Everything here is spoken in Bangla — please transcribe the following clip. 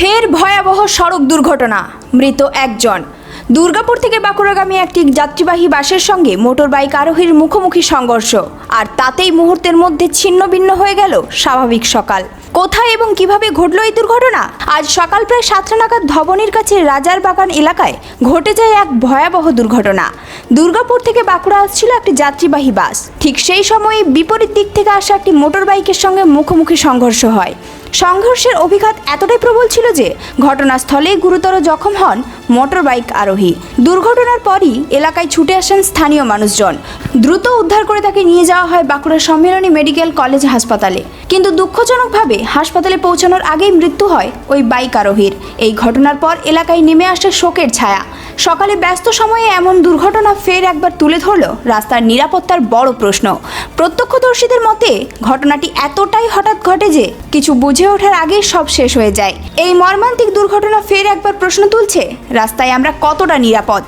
ফের ভয়াবহ সড়ক দুর্ঘটনা, মৃত একজন। দুর্গাপুর থেকে বাঁকুড়াগামী একটি যাত্রীবাহী বাসের সঙ্গে মোটরবাইক আরোহীর মুখোমুখি সংঘর্ষ, আর তাতেই মুহূর্তের মধ্যে ছিন্নভিন্ন হয়ে গেল স্বাভাবিক সকাল। কোথায় এবং কিভাবে ঘটল এই দুর্ঘটনা? আজ সকাল প্রায় 7টা নাগাদ ধবনীর কাছে রাজার বাগান এলাকায় ঘটে যায় এক ভয়াবহ দুর্ঘটনা। দুর্গাপুর থেকে বাঁকুড়া আসছিল একটি যাত্রীবাহী বাস। ঠিক সেই সময়ে বিপরীত দিক থেকে আসা একটি মোটরবাইকের সঙ্গে মুখোমুখি সংঘর্ষ হয়। সংঘর্ষের অভিঘাত এতটাই প্রবল ছিল যে ঘটনাস্থলেই গুরুতর জখম হন মোটরবাইক আরোহী। দুর্ঘটনার পরই এলাকায় ছুটে আসেন স্থানীয় মানুষজন। দ্রুত উদ্ধার করে তাকে নিয়ে যাওয়া হয় বাঁকুড়া সম্মিলনী মেডিকেল কলেজ হাসপাতালে, কিন্তু দুঃখজনকভাবে হাসপাতালে পৌঁছানোর আগেই মৃত্যু হয় ওই বাইক আরোহীর। এই ঘটনার পর এলাকায় নেমে আসে শোকের ছায়া। সকালে ব্যস্ত সময়ে এমন দুর্ঘটনা ফের একবার তুলে ধরল রাস্তার নিরাপত্তার বড় প্রশ্ন। প্রত্যক্ষদর্শীদের মতে ঘটনাটি এতটাই হঠাৎ ঘটে যে কিছু বুঝে ওঠার আগেই সব শেষ হয়ে যায়। এই মর্মান্তিক দুর্ঘটনা ফের একবার প্রশ্ন তুলছে, রাস্তায় আমরা কতটা নিরাপদ?